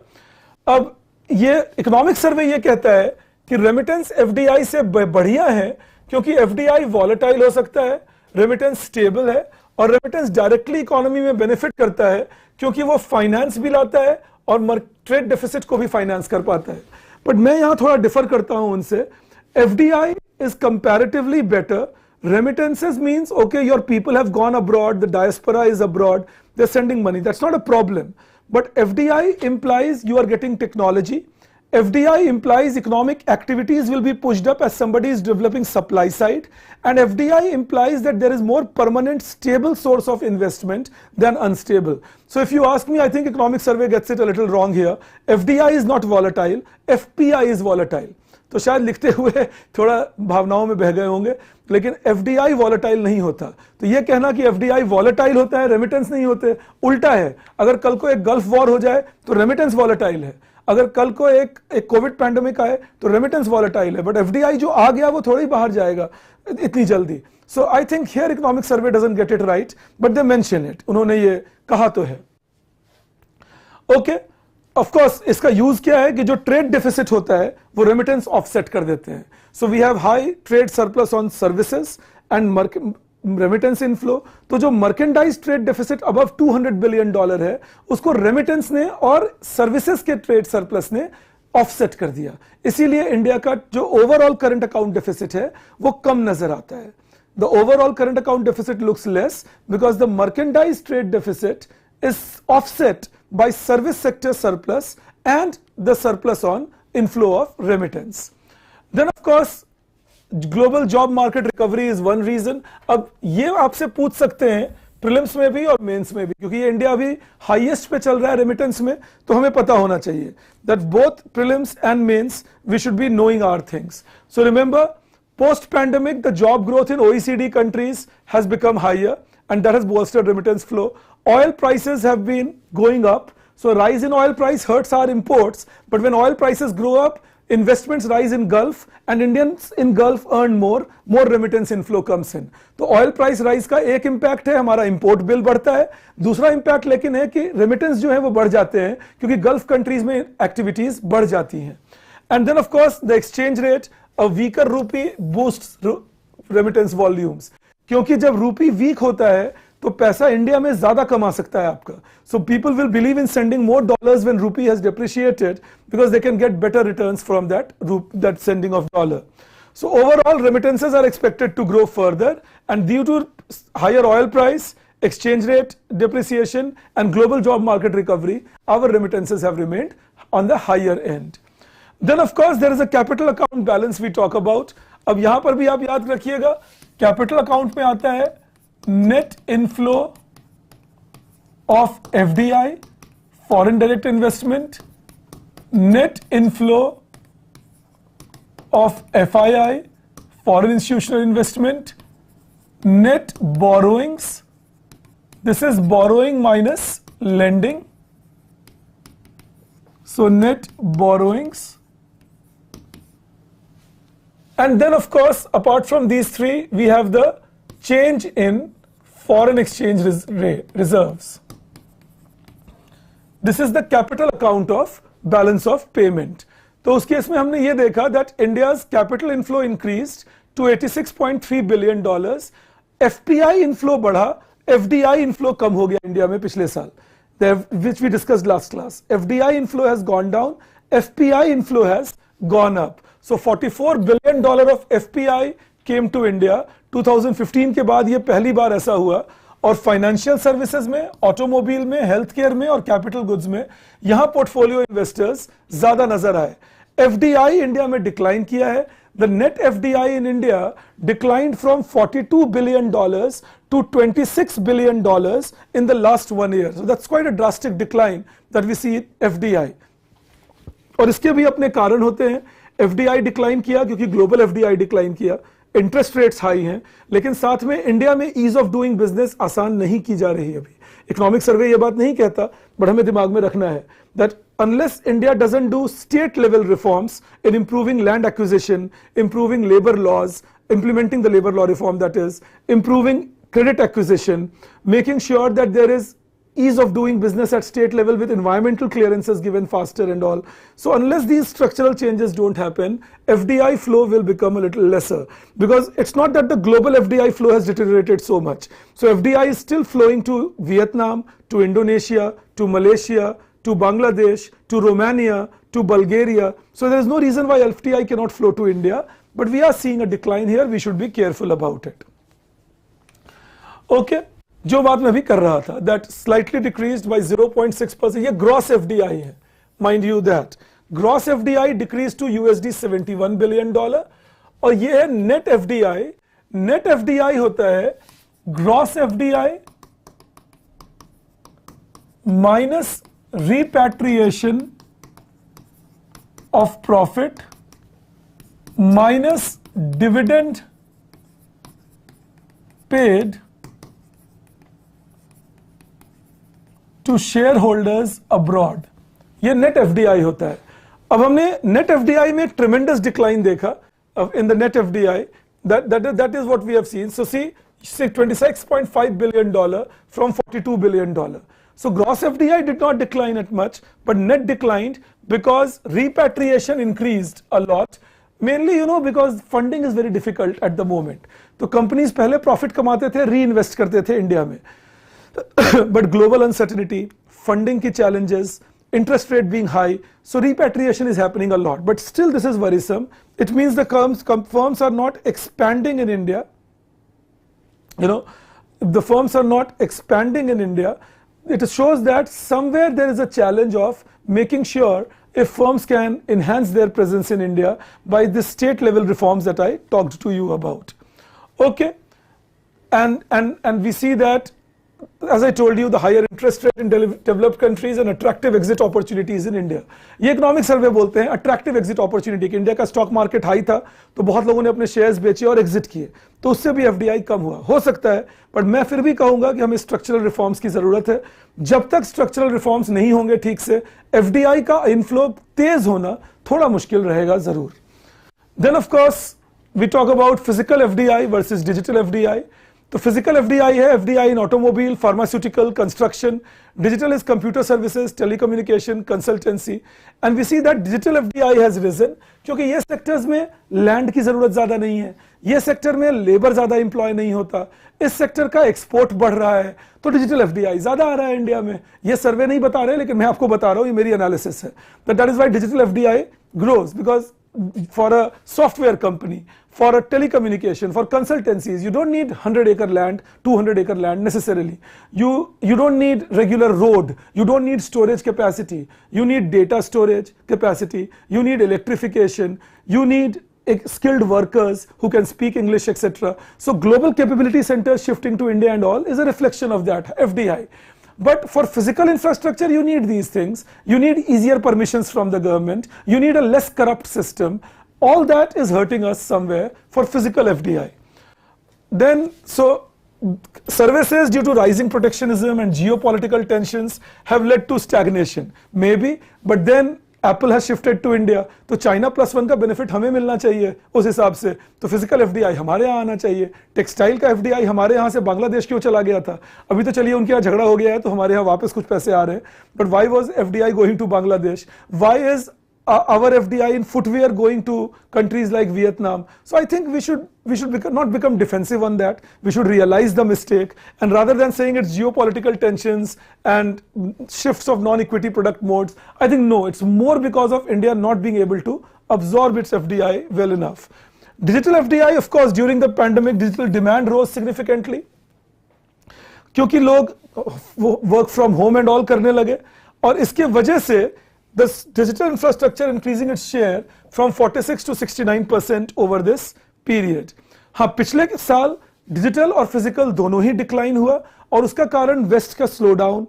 अब ये economic survey ये कहता है कि remittance FDI से बढ़िया है क्योंकि एफडीआई वॉलेटाइल हो सकता है, रेमिटेंस स्टेबल है और रेमिटेंस डायरेक्टली इकोनॉमी में बेनिफिट करता है क्योंकि वो फाइनेंस भी लाता है और ट्रेड डेफिसिट को भी फाइनेंस कर पाता है। बट मैं यहां थोड़ा डिफर करता हूं उनसे। FDI is comparatively better. Remittances means, okay, your people have gone abroad, the diaspora is abroad, they're sending money. That's not a problem. But FDI implies you are getting technology. FDI implies economic activities will be pushed up as somebody is developing supply side. And FDI implies that there is more permanent, stable source of investment than unstable. So if you ask me, I think Economic Survey gets it a little wrong here. FDI is not volatile, FPI is volatile. तो शायद लिखते हुए थोड़ा भावनाओं में बह गए होंगे, लेकिन FDI वॉलेटाइल नहीं होता। तो ये कहना कि FDI वॉलेटाइल होता है, रेमिटेंस नहीं होते, उल्टा है। अगर कल को एक गल्फ वॉर हो जाए तो रेमिटेंस वॉलेटाइल है, अगर कल को एक कोविड पैंडेमिक आए तो रेमिटेंस वॉलेटाइल है, बट FDI जो आ गया वो थोड़ी बाहर जाएगा इतनी जल्दी। So I think here economic survey doesn't get it right, but they mention it, उन्होंने ये कहा तो है। ओके, ऑफ कोर्स इसका यूज क्या है कि जो ट्रेड डेफिसिट होता है वो रेमिटेंस ऑफसेट कर देते हैं। So we have high trade surplus on services and remittance inflow. तो जो merchandise trade deficit above $200 billion है उसको रेमिटेंस ने और सर्विसेज के ट्रेड सरप्लस ने ऑफसेट कर दिया। इसीलिए इंडिया का जो ओवरऑल करंट अकाउंट डेफिसिट है वो कम नजर आता है। The overall current account deficit looks less because the merchandise trade deficit is offset by service sector surplus and the surplus on inflow of remittance. Then of course global job market recovery is one reason. अब ये आपसे पूछ सकते हैं prelims में भी और mains में भी, क्योंकि ये इंडिया अभी हाईएस्ट पे चल रहा है रेमिटेंस में, तो हमें पता होना चाहिए that both prelims and mains we should be knowing our things. So remember, post pandemic the job growth in OECD countries has become higher and that has bolstered remittance flow. Oil prices have been going up, so rise in oil price hurts our imports, but when oil prices grow up, investments rise in Gulf and Indians in Gulf earn more remittance inflow comes in. तो oil price rise का एक impact है, हमारा import bill बढ़ता है। दूसरा impact लेकिन है कि remittance जो है वो बढ़ जाते हैं क्योंकि Gulf countries में activities बढ़ जाती हैं। And then of course the exchange rate, a weaker rupee boosts remittance volumes, क्योंकि जब रूपी वीक होता है तो पैसा इंडिया में ज्यादा कमा सकता है आपका। So people will believe in sending more dollars when rupee has depreciated because they can get better returns from that sending of dollar. So overall remittances are expected to grow further and due to higher oil price, exchange rate depreciation and global job market recovery, our remittances have remained on the higher end. Then of course there is a capital account balance we talk about. अब यहां पर भी आप याद रखिएगा, capital account में आता है net inflow of FDI, foreign direct investment, net inflow of FII, foreign institutional investment, net borrowings, this is borrowing minus lending, so net borrowings, and then of course apart from these three we have the change in foreign exchange reserves. This is the capital account of balance of payment. तो उस case में हमने ये देखा that India's capital inflow increased to $86.3 billion, FPI inflow बढ़ा, FDI inflow कम हो गया India में पिछले साल, which we discussed last class. FDI inflow has gone down, FPI inflow has gone up. So $44 billion of FPI came to India. 2015 के बाद ये पहली बार ऐसा हुआ, और फाइनेंशियल सर्विसेज में, ऑटोमोबाइल में, हेल्थ केयर में और कैपिटल गुड्स में यहां पोर्टफोलियो इन्वेस्टर्स ज्यादा नजर आए। FDI इंडिया में डिक्लाइन किया है। The net FDI in India declined from $42 billion to $26 billion in the last 1 year. So that's quite a drastic decline that we see in FDI. और इसके भी अपने कारण होते हैं। FDI डिक्लाइन किया क्योंकि ग्लोबल FDI डिक्लाइन किया, इंटरेस्ट रेट्स हाई हैं, लेकिन साथ में इंडिया में ईज ऑफ डूइंग बिजनेस आसान नहीं की जा रही है अभी। इकोनॉमिक सर्वे ये बात नहीं कहता, बट हमें दिमाग में रखना है that unless India doesn't do state level reforms in improving land acquisition, improving labor laws, implementing the labor law reform, that is, improving credit acquisition, making sure that there is ease of doing business at state level with environmental clearances given faster and all. So unless these structural changes don't happen, FDI flow will become a little lesser, because it's not that the global FDI flow has deteriorated so much. So FDI is still flowing to Vietnam, to Indonesia, to Malaysia, to Bangladesh, to Romania, to Bulgaria. So there is no reason why FDI cannot flow to India, but we are seeing a decline here. We should be careful about it. Okay, जो बात मैं भी कर रहा था, that slightly decreased by 0.6%. ये gross FDI है, mind you that gross FDI decreased to USD $71 billion, और ये है net FDI. Net FDI होता है gross FDI minus repatriation of profit minus dividend paid to shareholders abroad. ये net FDI होता है. अब हमने net FDI में tremendous decline देखा in the net FDI. That is what we have seen. So see $26.5 billion from $42 billion. So gross FDI did not decline at much, but net declined because repatriation increased a lot. Mainly, because funding is very difficult at the moment. तो companies पहले profit कमाते थे, reinvest करते थे India में. But global uncertainty, funding की challenges, interest rate being high, so repatriation is happening a lot. But still this is worrisome. It means the firms are not expanding in India. If the firms are not expanding in India, it shows that somewhere there is a challenge of making sure if firms can enhance their presence in India by the state level reforms that I talked to you about. Okay, and we see that, as I told you, the higher interest rate in developed countries and attractive exit opportunities in India. ये economic survey बोलते हैं attractive exit opportunity कि India का stock market high था तो बहुत लोगों ने अपने शेयर्स बेचे और एग्जिट किए, तो उससे भी एफडीआई कम हुआ. हो सकता है, बट मैं फिर भी कहूंगा कि हमें स्ट्रक्चरल रिफॉर्म्स की जरूरत है. जब तक स्ट्रक्चरल रिफॉर्म्स नहीं होंगे ठीक से, एफडीआई का इनफ्लो तेज होना थोड़ा मुश्किल रहेगा जरूर. Then of course we talk about physical FDI versus digital FDI. तो फिजिकल एफडीआई है FDI in automobile, pharmaceutical, construction. Digital is computer services, telecommunication, consultancy. And we see that digital FDI has risen क्योंकि ये sectors में land की जरूरत ज्यादा नहीं है, ये सेक्टर में लेबर ज्यादा इंप्लॉय नहीं होता, इस सेक्टर का एक्सपोर्ट बढ़ रहा है, तो डिजिटल एफडीआई ज्यादा आ रहा है इंडिया में. ये सर्वे नहीं बता रहे, लेकिन मैं आपको बता रहा हूं, ये मेरी एनालिसिस है. That is why digital FDI grows, because for a software company, for a telecommunication, for consultancies, you don't need 100-acre land, 200-acre land necessarily. You don't need regular road, you don't need storage capacity, you need data storage capacity, you need electrification, you need skilled workers who can speak English, etc. So global capability centers shifting to India and all is a reflection of that FDI. But for physical infrastructure, you need these things. You need easier permissions from the government. You need a less corrupt system. All that is hurting us somewhere for physical FDI. Then, so services due to rising protectionism and geopolitical tensions have led to stagnation. Maybe, but then Apple has shifted to India. तो China +1 का benefit हमें मिलना चाहिए उस हिसाब से. तो physical FDI हमारे यहाँ आना चाहिए. टेक्सटाइल का एफडीआई हमारे यहाँ से बांग्लादेश क्यों चला गया था? अभी तो चलिए उनके यहाँ झगड़ा हो गया है तो हमारे यहाँ वापस कुछ पैसे आ रहे हैं. But why was FDI going to Bangladesh? Why is our FDI in footwear going to countries like Vietnam? So I think we should not become defensive on that. We should realize the mistake, and rather than saying it's geopolitical tensions and shifts of non-equity product modes, I think no, it's more because of India not being able to absorb its FDI well enough. Digital FDI, of course, during the pandemic, digital demand rose significantly क्योंकि लोग work from home and all करने लगे, और इसके वजह से the digital infrastructure increasing its share from 46 to 69% over this period. हाँ, पिछले साल डिजिटल और फिजिकल दोनों ही डिक्लाइन हुआ, और उसका कारण वेस्ट का slow down,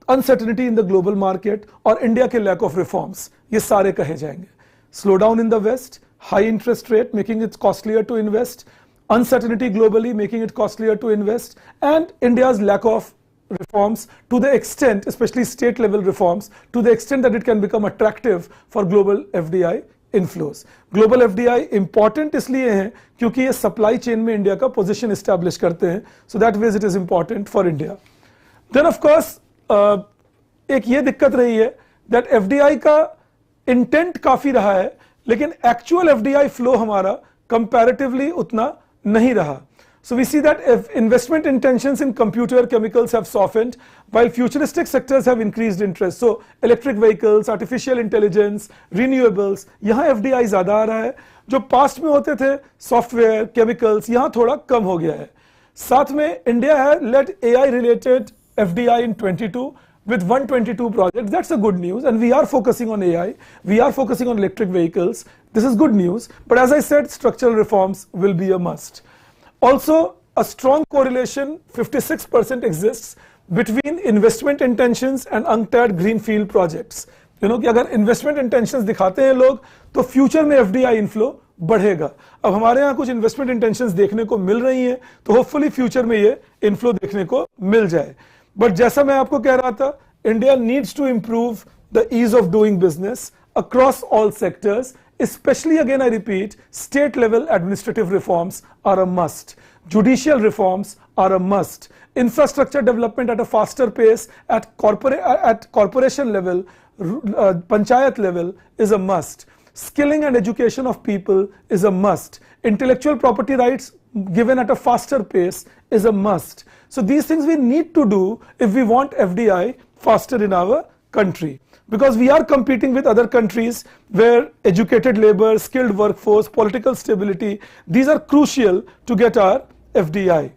uncertainty in the global market और इंडिया के लैक ऑफ रिफॉर्म्स, ये सारे कहे जाएंगे. Slow down in the west, high interest rate making it costlier to invest, uncertainty globally making it costlier to invest, and India's lack of reforms to the extent, especially state level reforms, to the extent that it can become attractive for global FDI inflows. Global FDI important इसलिए है क्योंकि ये supply chain में India का position establish करते हैं, so that ways it is important for India. Then of course एक ये दिक्कत रही है that FDI का intent काफी रहा है, लेकिन actual FDI flow हमारा comparatively उतना नहीं रहा. So we see that if investment intentions in computer chemicals have softened, while futuristic sectors have increased interest. So electric vehicles, artificial intelligence, renewables, यहाँ FDI ज़्यादा आ रहा है. जो past में होते थे software, chemicals, यहाँ थोड़ा कम हो गया है. साथ में India has led AI related FDI in 22 with 122 projects. That's a good news, and we are focusing on AI. We are focusing on electric vehicles. This is good news. But as I said, structural reforms will be a must. Also, a strong correlation, 56% exists between investment intentions and untapped greenfield projects. You know कि अगर investment intentions दिखाते हैं लोग तो future में FDI inflow बढ़ेगा. अब हमारे यहाँ कुछ investment intentions देखने को मिल रही हैं तो hopefully future में ये inflow देखने को मिल जाए. But जैसा मैं आपको कह रहा था, India needs to improve the ease of doing business across all sectors. Especially, again I repeat, state level administrative reforms are a must. Judicial reforms are a must. Infrastructure development at a faster pace at corporation level, panchayat level is a must. Skilling and education of people is a must. Intellectual property rights given at a faster pace is a must. So these things we need to do if we want FDI faster in our country. Because we are competing with other countries where educated labor, skilled workforce, political stability, these are crucial to get our FDI.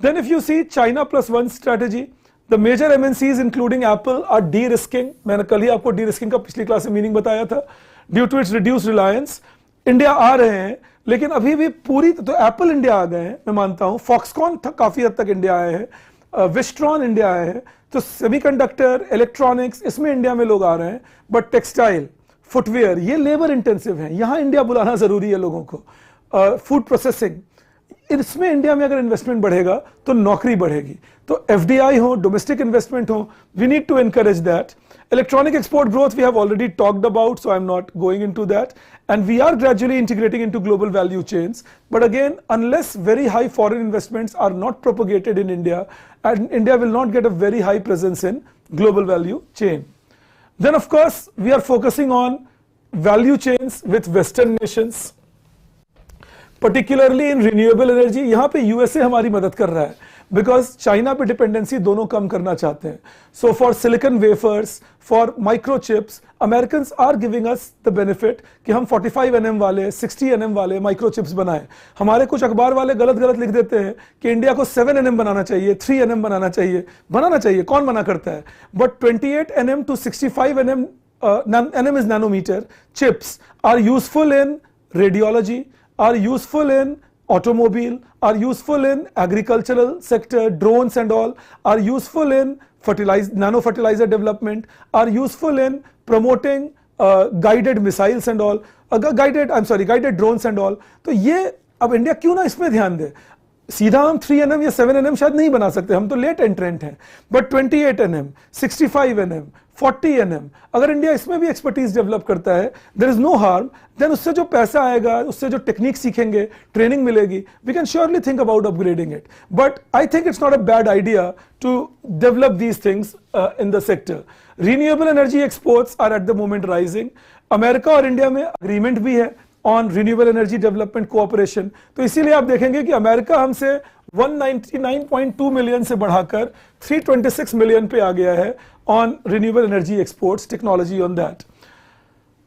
Then if you see China plus one strategy, the major MNCs including Apple are de-risking. मैंने कल ही आपको de-risking का पिछली class में meaning बताया था. Due to its reduced reliance, India आ रहे हैं, लेकिन अभी भी पूरी तो Apple India आ गए हैं, मैं मानता हूँ. Foxconn काफी हद तक India आए हैं. Wistron India आए हैं. तो सेमीकंडक्टर, इलेक्ट्रॉनिक्स, इसमें इंडिया में लोग आ रहे हैं. बट टेक्सटाइल, फुटवेयर, ये लेबर इंटेंसिव हैं. यहाँ इंडिया बुलाना जरूरी है लोगों को. फूड प्रोसेसिंग, इसमें इंडिया में अगर इन्वेस्टमेंट बढ़ेगा तो नौकरी बढ़ेगी. तो एफडीआई हो, डोमेस्टिक इन्वेस्टमेंट हो, we need to encourage that. Electronic export growth we have already talked about, so I'm not going into that. And we are gradually integrating into global value chains. But again, unless very high foreign investments are not propagated in India, and India will not get a very high presence in global value chain. Then of course, we are focusing on value chains with Western nations, particularly in renewable energy. यहाँ पे USA हमारी मदद कर रहा है. Because China पे dependency दोनों कम करना चाहते हैं. So for silicon wafers, for microchips, Americans are giving us the benefit कि हम 45 nm वाले, 60 nm वाले microchips बनाएं. हमारे कुछ अखबार वाले गलत लिख देते हैं कि इंडिया को 7 nm बनाना चाहिए, 3 nm बनाना चाहिए. कौन मना करता है? But 28 nm to 65 nm, nm is nanometer, chips are useful in radiology, are useful in automobile, are useful in agricultural sector, drones and all, are useful in nano fertilizer development, are useful in promoting guided missiles and all, guided drones and all. तो ये अब India क्यों ना इसमें ध्यान दे. सीधा हम 3 nm या 7 nm शायद नहीं बना सकते, हम तो लेट एंट्रेंट हैं. बट 28 nm, 65 nm, 40 nm, अगर इंडिया इसमें भी एक्सपर्टीज डेवलप करता है, देयर इज नो हार्म. देन उससे जो पैसा आएगा, उससे जो टेक्निक सीखेंगे, ट्रेनिंग मिलेगी, we can surely think about upgrading it. But I think it's not a bad idea to develop these things in the sector. Renewable energy exports are at the moment rising. America और India में agreement भी है on renewable energy development cooperation. तो इसीलिए आप देखेंगे कि America हमसे 199.2 मिलियन से बढ़ाकर 326 मिलियन पे आ गया है on renewable energy exports, technology on that.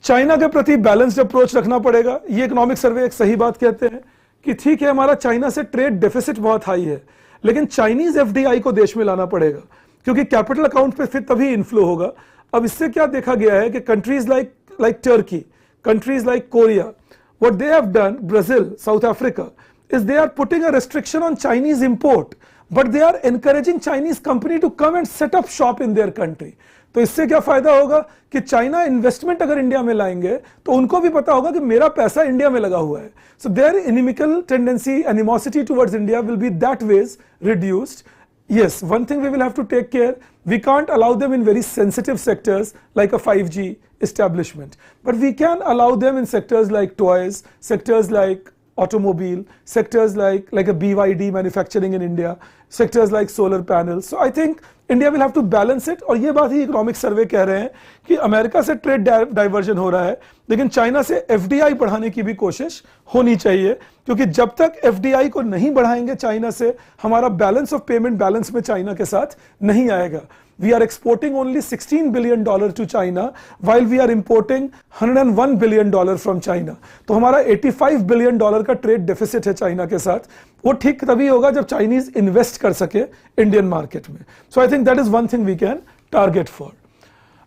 China के प्रति बैलेंस्ड अप्रोच रखना पड़ेगा. ये इकोनॉमिक सर्वे एक सही बात कहते हैं कि ठीक है हमारा चाइना से ट्रेड डेफिसिट बहुत हाई है, लेकिन चाइनीज एफडीआई को देश में लाना पड़ेगा क्योंकि कैपिटल अकाउंट पे फिर तभी इनफ्लो होगा. अब इससे क्या देखा गया है कि countries like Turkey, countries like Korea, what they have done, Brazil, South Africa, is they are putting a restriction on Chinese import, but they are encouraging Chinese company to come and set up shop in their country. तो इससे क्या फायदा होगा कि China investment अगर India में लाएंगे तो उनको भी पता होगा कि मेरा पैसा इंडिया में लगा हुआ है. So their inimical tendency, animosity towards India will be that ways reduced. Yes, one thing we will have to take care, we can't allow them in very sensitive sectors like a 5G establishment, but we can allow them in sectors like toys, sectors like automobile, sectors like a BYD manufacturing in India, sectors like solar panels. So I think India will have to balance it. और ये बात ही economic survey कह रहे हैं कि America से trade diversion हो रहा है, लेकिन चाइना से FDI बढ़ाने की भी कोशिश होनी चाहिए, क्योंकि जब तक FDI को नहीं बढ़ाएंगे चाइना से, हमारा बैलेंस ऑफ पेमेंट बैलेंस में चाइना के साथ नहीं आएगा. We are exporting only $16 billion to China while we are importing $101 billion from China. तो हमारा $85 billion का ट्रेड डेफिसिट है चाइना के साथ. वो ठीक तभी होगा जब चाइनीज इन्वेस्ट कर सके इंडियन मार्केट में. So I think that is one thing we can target for.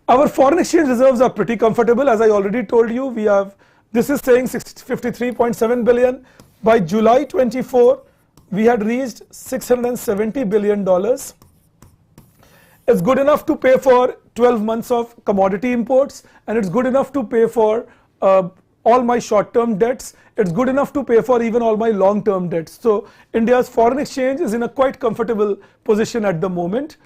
Our foreign exchange reserves are pretty comfortable. As I already told you, we have, this is saying 53.7 billion. By July 24, we had reached $670 billion. It's good enough to pay for 12 months of commodity imports, and it's good enough to pay for all my short-term debts. It's good enough to pay for even all my long-term debts. So India's foreign exchange is in a quite comfortable position at the moment.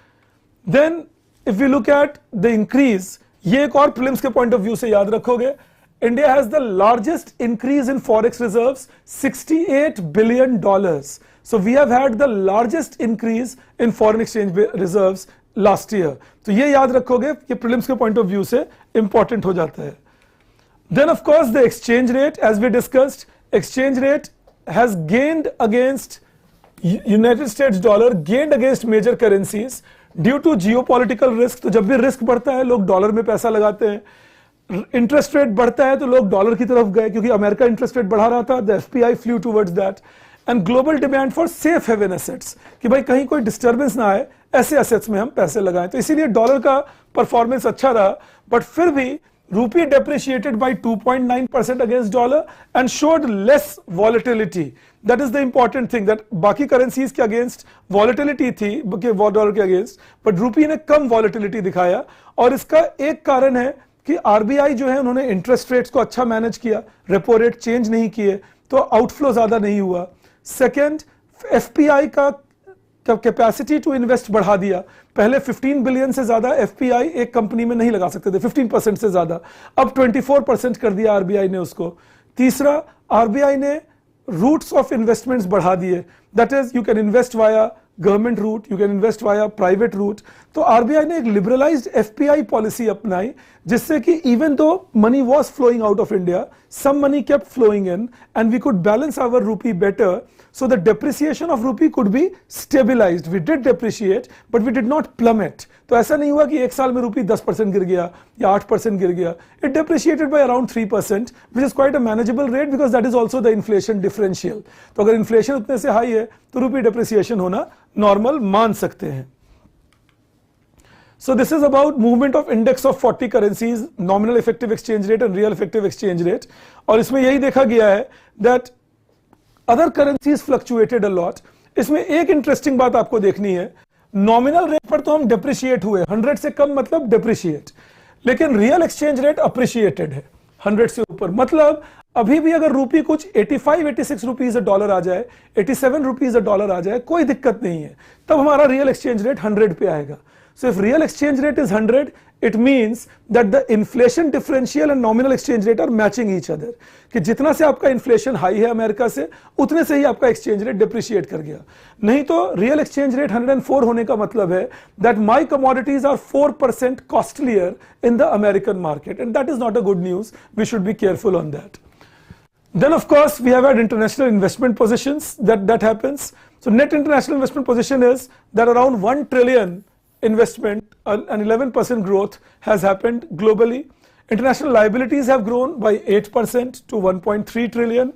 Then if we look at the increase, ये एक और prelims के point of view से याद रखोगे, India has the largest increase in forex reserves, $68 billion. So we have had the largest increase in foreign exchange reserves last year. तो ये याद रखोगे, ये prelims के point of view से important हो जाता है. Then of course the exchange rate, as we discussed, exchange rate has gained against United States dollar, gained against major currencies due to geopolitical risk. तो जब भी risk बढ़ता है लोग डॉलर में पैसा लगाते हैं. इंटरेस्ट रेट बढ़ता है तो लोग डॉलर की तरफ गए, क्योंकि अमेरिका इंटरेस्ट रेट बढ़ा रहा था. The FPI flew towards that. And global demand for safe haven assets, कि भाई कहीं कोई डिस्टर्बेंस ना आए, ऐसे एसेट्स में हम पैसे लगाएं. तो इसीलिए डॉलर का परफॉर्मेंस अच्छा रहा, बट फिर भी rupee depreciated by 2.9% against dollar and showed less volatility. That is the important thing, that बाकी करेंसीज के अगेंस्ट वॉलेटिलिटी थी डॉलर के अगेंस्ट, बट रूपी ने कम वॉलेटिलिटी दिखाया. और इसका एक कारण है कि RBI जो है उन्होंने इंटरेस्ट रेट्स को अच्छा मैनेज किया, रेपो रेट चेंज नहीं किए, तो आउटफ्लो ज्यादा नहीं हुआ. सेकंड, FPI का कैपेसिटी टू इन्वेस्ट बढ़ा दिया. पहले 15 बिलियन से ज्यादा FPI एक कंपनी में नहीं लगा सकते थे, 15% से ज्यादा, अब 24% कर दिया RBI ने उसको. तीसरा, RBI ने रूट्स ऑफ इन्वेस्टमेंट्स बढ़ा दिए. That is you can invest via government route, you can invest via private route. तो RBI ने एक लिबरलाइज्ड FPI पॉलिसी अपनाई, जिससे कि even though money was flowing out of India, some money kept flowing in and we could balance our rupee better. So the depreciation of rupee could be stabilized. We did depreciate, but we did not plummet. तो ऐसा नहीं हुआ कि एक साल में रूपी 10% गिर गया या 8% गिर गया. It depreciated by around 3%, which is quite a manageable rate because that is also the inflation differential. तो अगर inflation उतने से high है तो रूपी depreciation होना normal मान सकते हैं. So this is about movement of index of 40 currencies, nominal effective exchange rate and real effective exchange rate. और इसमें यही देखा गया है that other currencies fluctuated a lot. इसमें एक इंटरेस्टिंग बात आपको देखनी है, नॉमिनल रेट पर तो हम डेप्रिशिएट हुए, 100 से कम मतलब डेप्रिशिएट, लेकिन रियल एक्सचेंज रेट अप्रिशिएटेड है 100 से ऊपर. मतलब अभी भी अगर रूपी कुछ 85-86 रुपीज अ डॉलर आ जाए, 87 रुपीज अ डॉलर आ जाए, कोई दिक्कत नहीं है, तब हमारा रियल एक्सचेंज रेट 100 पे आएगा. So if real exchange rate is 100, it means that the inflation differential and nominal exchange rate are matching each other. कि जितना से आपका inflation high है अमेरिका से, उतने से ही आपका exchange rate depreciate कर गया. नहीं तो real exchange rate 104 होने का मतलब है that my commodities are 4% costlier in the American market, and that is not a good news. We should be careful on that. Then of course we have had international investment positions that happens. So net international investment position is that around 1 trillion investment, an 11% growth has happened globally. International liabilities have grown by 8% to 1.3 trillion.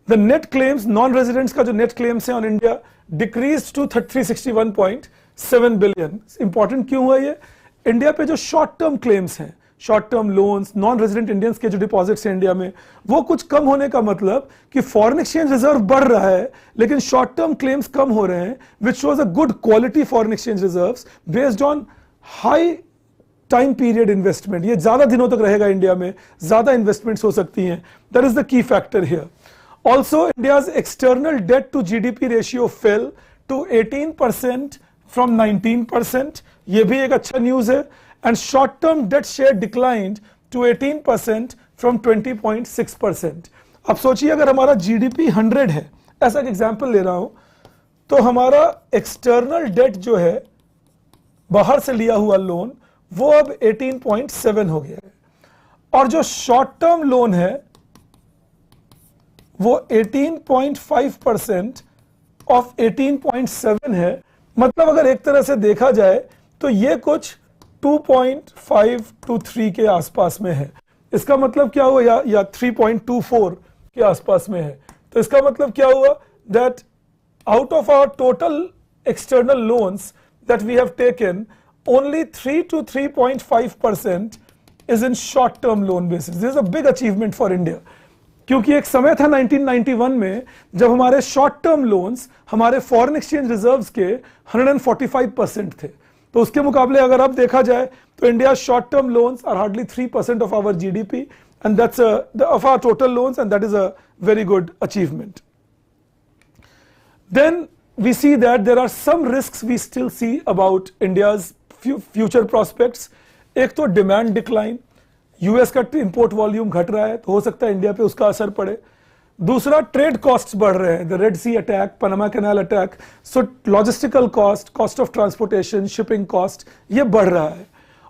The net claims, non-residents का जो net claims है on India decreased to 361.7 billion. Important क्यों हुआ ये? India पे जो short term claims हैं, short term loans, non resident Indians के जो डिपॉजिट्स हैं इंडिया में, वो कुछ कम होने का मतलब कि फॉरेन एक्सचेंज रिजर्व बढ़ रहा है, लेकिन शॉर्ट टर्म क्लेम्स कम हो रहे हैं, which shows a good quality foreign exchange reserves based on high time period investment. ये ज्यादा दिनों तक रहेगा इंडिया में, ज्यादा इन्वेस्टमेंट्स हो सकती हैं. That is the key factor here. Also India's external debt to GDP ratio fell to 18% from 19%. ये भी एक अच्छा न्यूज है. And short-term debt share declined to 18% from 20.6%. अब सोचिए अगर हमारा जीडीपी 100 है, ऐसा एक एग्जांपल ले रहा हूं, तो हमारा एक्सटर्नल डेट जो है, बाहर से लिया हुआ लोन, वो अब 18.7 हो गया है, और जो शॉर्ट टर्म लोन है वो 18.5% ऑफ 18.7 है। मतलब अगर एक तरह से देखा जाए तो ये कुछ 2.5 to 3 के आसपास में है। इसका मतलब क्या हुआ, या 3.24 के आसपास में है। तो इसका मतलब क्या हुआ, that out of our total external loans that we have taken, only 3 to 3.5% is in short term loan basis. This is a big achievement for India. क्योंकि एक समय था 1991 में जब हमारे शॉर्ट टर्म लोन्स हमारे फॉरेन एक्सचेंज रिजर्व्स के 145% थे। तो उसके मुकाबले अगर अब देखा जाए तो India short term loans are hardly 3% of our GDP, and that's of our total loans, and that is a very good achievement. Then we see that there are some risks we still see about India's future prospects. एक तो demand decline, US का import volume घट रहा है तो हो सकता है इंडिया पे उसका असर पड़े। दूसरा, ट्रेड कॉस्ट्स बढ़ रहे हैं, the red sea attack, Panama canal attack, so logistical cost, cost of transportation, shipping cost, ये बढ़ रहा है।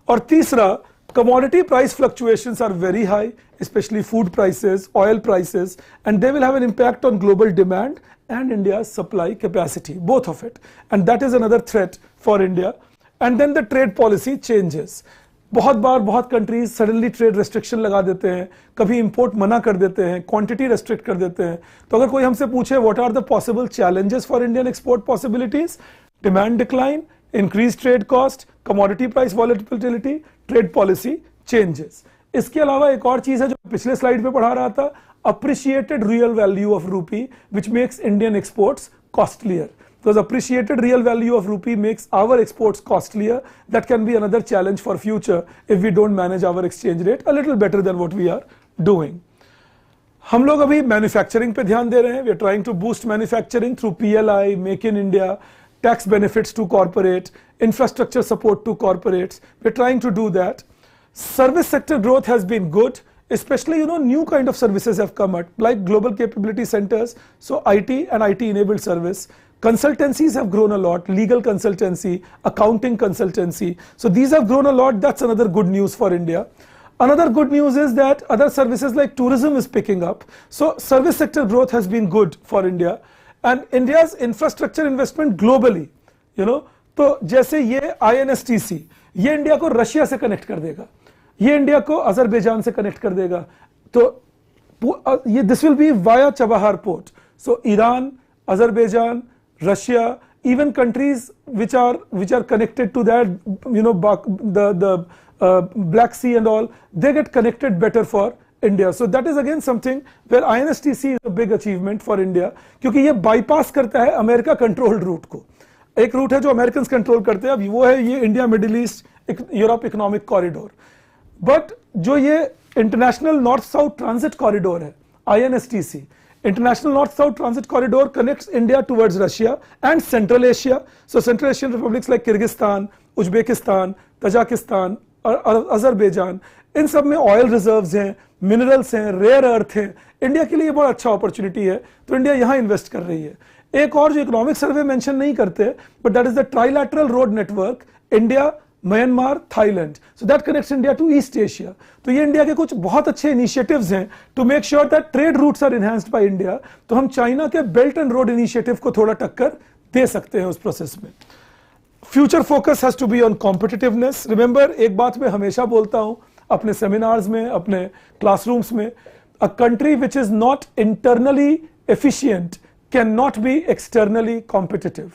और तीसरा, commodity price fluctuations are very high, especially food prices, oil prices, and they will have an impact on global demand and India's supply capacity, both of it. And that is another threat for India. And then the trade policy changes. बहुत बार बहुत countries suddenly trade restriction लगा देते हैं, कभी import मना कर देते हैं, क्वांटिटी रेस्ट्रिक्ट कर देते हैं। तो अगर कोई हमसे पूछे what are the possible challenges for Indian export possibilities, demand decline, increase trade cost, commodity price volatility, trade policy changes. इसके अलावा एक और चीज है जो पिछले स्लाइड पे पढ़ा रहा था, अप्रिशिएटेड रियल वैल्यू ऑफ रूपी which makes Indian exports costlier. Because appreciated real value of rupee makes our exports costlier. That can be another challenge for future if we don't manage our exchange rate a little better than what we are doing. हम लोग अभी manufacturing पे ध्यान दे रहे हैं. We are trying to boost manufacturing through PLI, Make in India, tax benefits to corporate, infrastructure support to corporates. We are trying to do that. Service sector growth has been good. Especially, new kind of services have come up, like global capability centers, so IT and IT-enabled service. Consultancies have grown a lot, legal consultancy, accounting consultancy. So these have grown a lot. That's another good news for India. Another good news is that other services like tourism is picking up. So service sector growth has been good for India. And India's infrastructure investment globally, तो जैसे ये INSTC, ये India को Russia से connect कर देगा, ये India को अजरबैजान से कनेक्ट कर देगा। तो ये this will be via Chabahar port. So Iran, Azerbaijan, Russia, even countries which are connected to that, the Black Sea and all, they get connected better for India. So that is again something where INSTC is a big achievement for India, क्योंकि ये bypass करता है America controlled root को। एक root है जो American control करते हैं, अभी वो है ये India middle east Europe economic corridor. But जो ये international north south transit corridor है, INSTC, International North-South Transit Corridor, connects India towards Russia and Central Asia. So Central Asian republics like Kyrgyzstan, Uzbekistan, Tajikistan और Azerbaijan, इन सब में oil reserves हैं, minerals हैं, rare earth हैं। India के लिए बहुत अच्छा अपॉर्चुनिटी है, तो इंडिया यहाँ इन्वेस्ट कर रही है। एक और जो इकोनॉमिक सर्वे मेंशन नहीं करते, but that is the trilateral road network, India, Myanmar, Thailand, so that connects India to East Asia. तो ये इंडिया के कुछ बहुत अच्छे इनिशिएटिव्स हैं to make sure that trade routes are enhanced by India. तो हम चाइना के बेल्ट एंड रोड इनिशिएटिव को थोड़ा टक्कर दे सकते हैं उस प्रोसेस में। Future focus has to be on competitiveness. Remember, एक बात मैं हमेशा बोलता हूं अपने सेमिनार्स में, अपने क्लासरूम्स में, a country which is not internally efficient can not be externally competitive.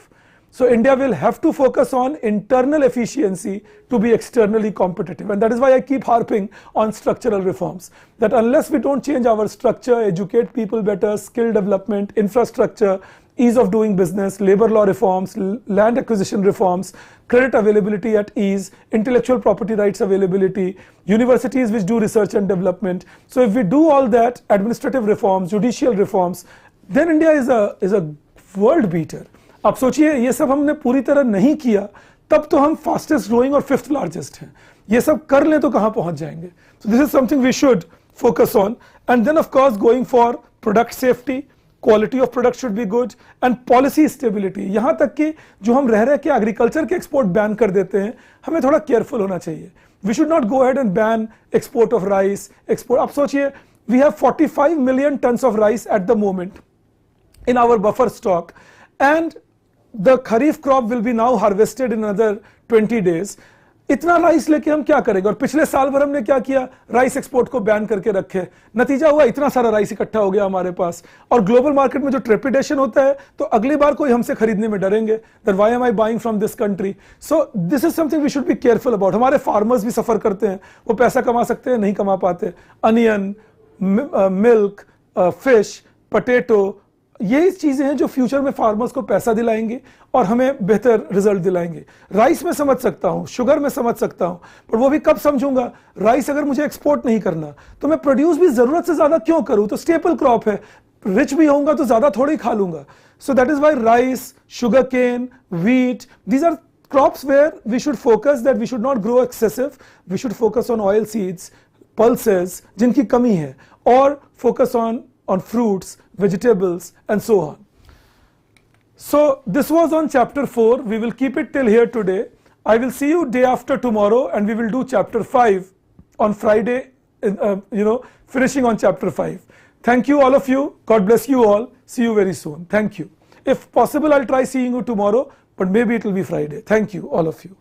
So India will have to focus on internal efficiency to be externally competitive, and that is why I keep harping on structural reforms, that unless we don't change our structure, educate people better, skill development, infrastructure, ease of doing business, labor law reforms, land acquisition reforms, credit availability at ease, intellectual property rights availability, universities which do research and development. So if we do all that, administrative reforms, judicial reforms, then India is a world beater. आप सोचिए, ये सब हमने पूरी तरह नहीं किया, तब तो हम फास्टेस्ट ग्रोइंग और फिफ्थ लार्जेस्ट हैं। ये सब कर लें तो कहां पहुंच जाएंगे? So this is something we should focus on, and then of course going for product safety, quality of product should be good, and policy stability. यहां तक कि जो हम रह के एग्रीकल्चर के एक्सपोर्ट बैन कर देते हैं, हमें थोड़ा केयरफुल होना चाहिए। We should not go ahead and ban export of rice export. आप सोचिए, we have 45 million tons of rice at the moment in our buffer stock, and the kharif crop will be now harvested in another 20 days. इतना rice लेके हम क्या करेंगे? और पिछले साल भर हमने क्या किया? राइस एक्सपोर्ट को बैन करके रखे। नतीजा हुआ इतना सारा राइस इकट्ठा हो गया हमारे पास, और ग्लोबल मार्केट में जो ट्रेपिडेशन होता है, तो अगली बार कोई हमसे खरीदने में डरेंगे, that why am I buying from this country. So this is something we should be careful about. हमारे फार्मर्स भी सफर करते हैं, वो पैसा कमा सकते हैं, नहीं कमा पाते। अनियन, मिल्क, फिश, पोटैटो, यही चीजें हैं जो फ्यूचर में फार्मर्स को पैसा दिलाएंगे और हमें बेहतर रिजल्ट दिलाएंगे। राइस में समझ सकता हूं, शुगर में समझ सकता हूं, पर वो भी कब समझूंगा? राइस अगर मुझे एक्सपोर्ट नहीं करना, तो मैं प्रोड्यूस भी जरूरत से ज्यादा क्यों करूं? तो स्टेपल क्रॉप है, रिच भी होऊंगा तो ज्यादा थोड़ी खा लूंगा। So that is why rice, sugar cane, wheat, these are crops where we should focus that we should not grow excessive. We should focus on oil seeds, pulses जिनकी कमी है, और focus on fruits, vegetables, and so on. So this was on chapter 4. We will keep it till here today. I will see you day after tomorrow, and we will do chapter 5 on Friday, finishing on chapter 5. Thank you all of you. God bless you all. See you very soon. Thank you. If possible, I'll try seeing you tomorrow, but maybe it will be Friday. Thank you, all of you.